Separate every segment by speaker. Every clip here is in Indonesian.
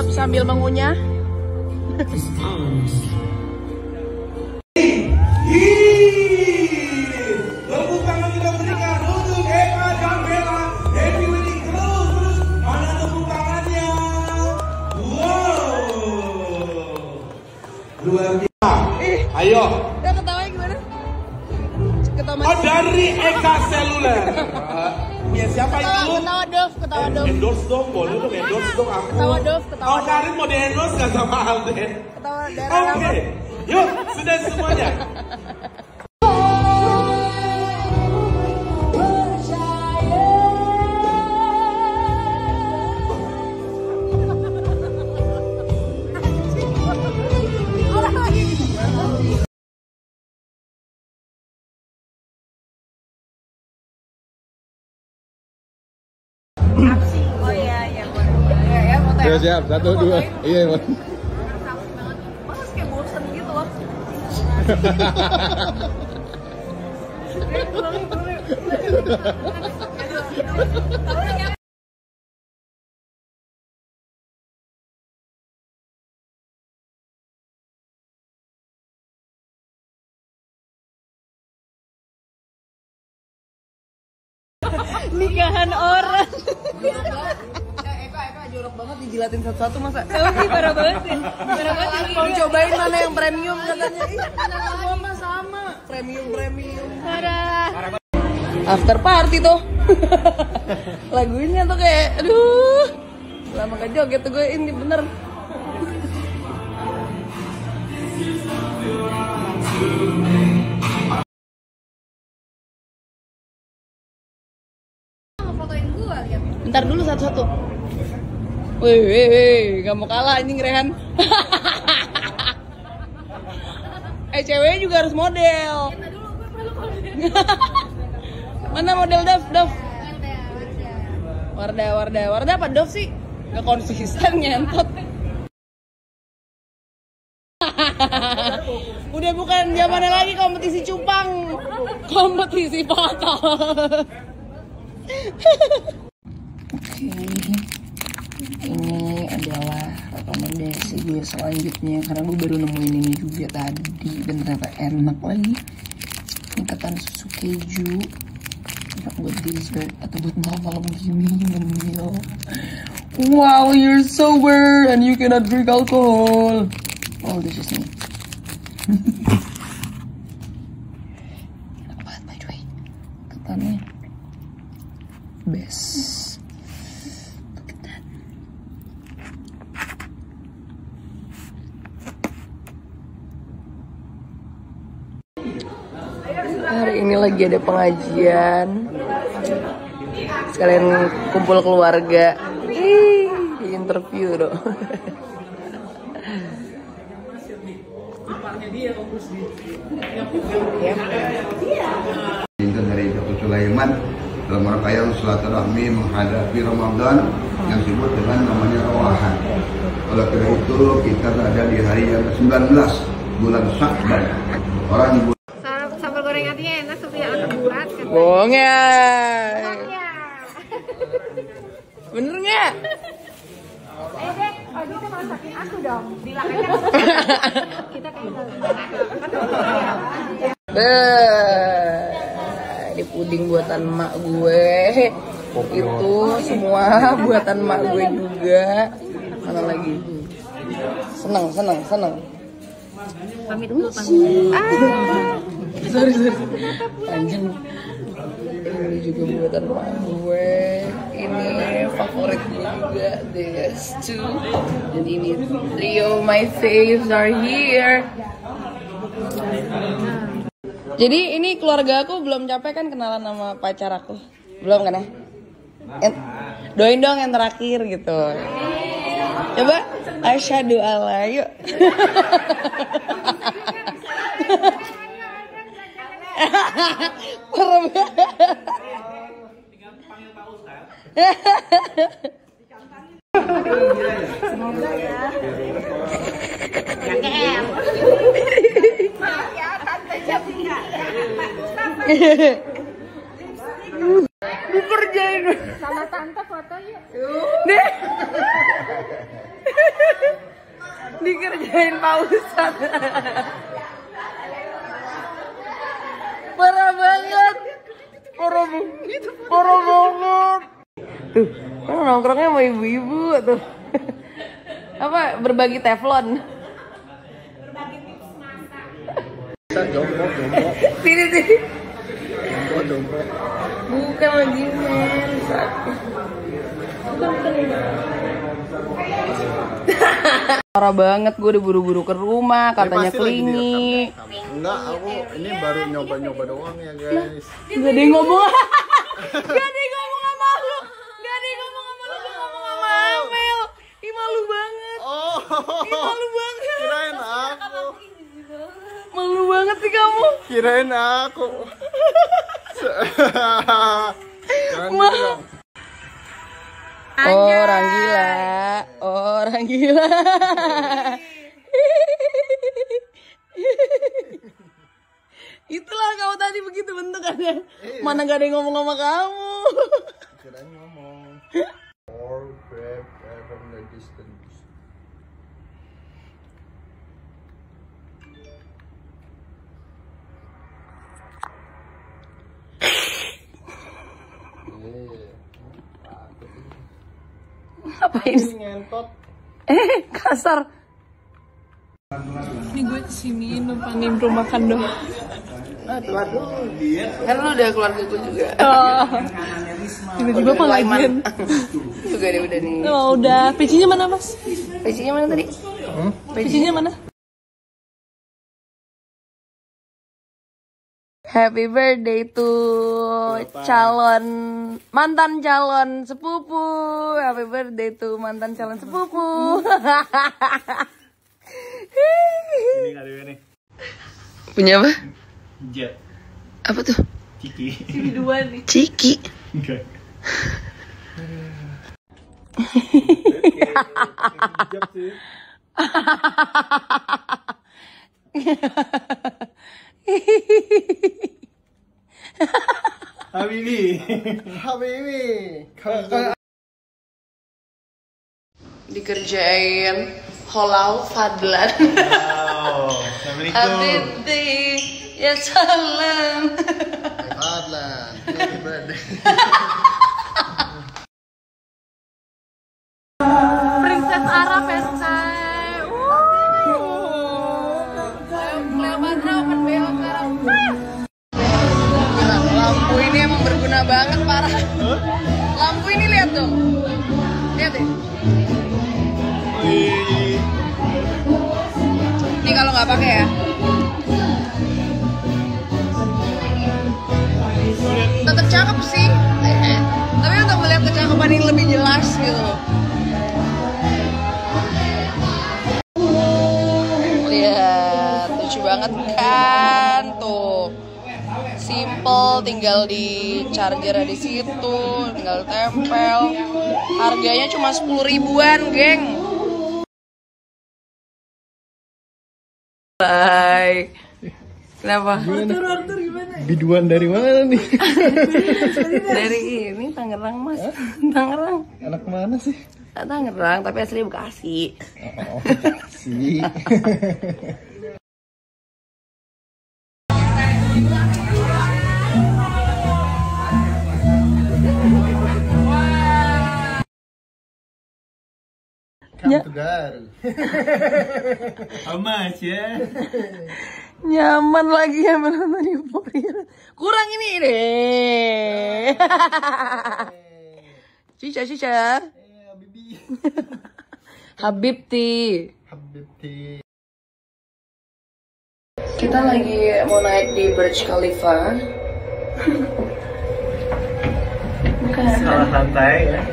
Speaker 1: Daf sambil mengunyah.
Speaker 2: Tepuk tangan kita berikan untuk Eka dan Bella. Happy wedding terus. Mana tepuk tangannya? Wow. Luar biasa. Ayo.
Speaker 1: Ya ketawanya gimana? Ketawa.
Speaker 2: Oh, dari Eka Seluler. Ya siapa itu?
Speaker 1: Ketawa Dov.
Speaker 2: Endorse dong, boleh dong endorse dong aku.
Speaker 1: Ketawa Dov.
Speaker 2: Oh, Karin mau di endorse gak sama Alden?
Speaker 1: Ketawa daerah.
Speaker 2: Oke. Yuk, sudah semuanya.
Speaker 1: Oh iya boleh. Ya foto.
Speaker 3: Ya siap, 1, 2. Iya, Bang.
Speaker 1: Mas kayak bosen gitu loh. Nikahan orang. Eka jorok banget dijilatin satu-satu masa. Tapi parah banget sih. Mau cobain mana yang premium katanya. Semua mah sama. Premium. Parah. After party tuh. Lagunya tuh kayak aduh. Lama gak joget tuh gue ini bener. Bentar dulu satu-satu. Wih, gak mau kalah anjing Rehan. Ceweknya juga harus model. Mana model Dov? Wardah apa Dov sih? Gak konsisten nyentot. Udah bukan zamannya lagi kompetisi cupang, kompetisi foto. Oke, ini adalah rekomendasi gue selanjutnya karena gue baru nemuin ini juga tadi dan ternyata enak lagi. Ini ketan susu keju, enak buat dessert atau buat malam-malam gini ngemil. Wow, you're sober and you cannot drink alcohol. Oh, this is me. Enak banget by the way, ketannya best. Hari ini lagi ada pengajian, sekalian kumpul keluarga. Di interview dong.
Speaker 4: Intan dari Dr. Sulaiman dalam rangkaian silaturahmi menghadapi Ramadan yang disebut dengan namanya Rawahan. Oleh karena itu kita berada di hari yang ke-19 bulan Sya'ban. Orang ibu
Speaker 5: Sambal goreng hatinya enak tapi anak buat.
Speaker 1: Bohong ya. Bener nggak?
Speaker 5: Dek, kalau gitu masakin aku dong. Bilang aja. Kita kayak
Speaker 1: Ini puding buatan mak gue. Itu semua buatan mak gue juga. Mana lagi? Seneng.
Speaker 5: pamit dulu, pamit.
Speaker 1: Sorry. Panjang. Ini juga buatan mak gue. Ini favorit gue juga. This too. Dan ini Leo, my faves are here. Jadi ini keluarga aku belum capek kan kenalan sama pacar aku. Belum kan ya? Doain dong yang terakhir gitu. Coba asyhadu alla yuk. Parah banget. Semoga ya. Maaf ya, tante jadi enggak. Dikerjain sama tante foto yuk. Nih. Dikerjain Pak Ustadz. Parah banget. Parah banget. Tuh, nongkrongnya sama ibu-ibu tuh. Apa, berbagi teflon.
Speaker 3: Jongkok.
Speaker 1: Sini.
Speaker 3: Jongkok.
Speaker 1: Bukan lagi men. Parah banget, gue udah buru-buru ke rumah, katanya kelingi.
Speaker 3: Enggak, aku ini baru nyoba-nyoba doang ya guys.
Speaker 1: Gak ada yang ngomong. Gak ada yang ngomong sama lu. Gak ada yang ngomong sama lu. Gue ngomong sama Amel. Ih, malu banget. Ih, malu banget.
Speaker 3: Kirain aku.
Speaker 1: Malu banget sih kamu.
Speaker 3: Kirain aku.
Speaker 1: Orang gila. Itulah kau tadi begitu bentukannya. Mana gak ada yang ngomong sama kamu.
Speaker 3: Kirain ngomong. Or grab from the distance.
Speaker 1: Ngapain?
Speaker 3: Ngentot.
Speaker 1: Kasar.
Speaker 6: Ini gue kesini numpangin rumah makan doang.
Speaker 1: Keluar dulu. Kan lu udah keluarga gue juga.
Speaker 6: Tiba-tiba pelayan.
Speaker 1: Juga deh udah nih.
Speaker 6: Oh, udah. PC-nya mana, Mas?
Speaker 1: PC-nya mana tadi?
Speaker 6: PC-nya mana?
Speaker 1: Happy birthday to mantan calon sepupu. Happy birthday to mantan calon sepupu.
Speaker 7: Ini kado nih.
Speaker 1: Punya apa?
Speaker 7: Jet.
Speaker 1: Apa tuh?
Speaker 7: Ciki.
Speaker 6: Ini dua nih.
Speaker 1: Ciki.
Speaker 7: Enggak. Jet sih. Habibi.
Speaker 1: Dikerjain halal fadlan.
Speaker 7: Wow. Assalamualaikum.
Speaker 1: Habibti ya salam.
Speaker 3: Fadlan. Happy birthday.
Speaker 6: Princess Arab Versailles. Cleopatra open BO sekarang.
Speaker 1: Lampu ini emang berguna banget, parah. Lampu ini lihat dong. Lihat deh. Ini kalau nggak pakai ya. Tetap cakep sih. Tapi untuk melihat kecakapan ini lebih jelas gitu. Lihat, lucu banget kan tuh. Simple, tinggal di charger di situ, tinggal tempel. Harganya cuma 10 ribuan, geng. Bye. Kenapa?
Speaker 6: Arthur gimana?
Speaker 3: Biduan dari mana nih?
Speaker 1: Dari ini Tangerang, Mas. Tangerang.
Speaker 3: Anak mana sih?
Speaker 1: Tangerang, tapi asli Bekasi.
Speaker 3: Oh, sih.
Speaker 1: Ya.
Speaker 7: Amas ya.
Speaker 1: Nyaman lagi ya menonton Euphoria. Kurang ini deh. Cica. Habibti. Kita lagi mau naik di Burj Khalifa.
Speaker 7: Salah lantai ya.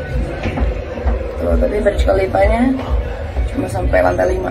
Speaker 1: Tuh, tapi Burj Khalifanya cuma sampai lantai 5.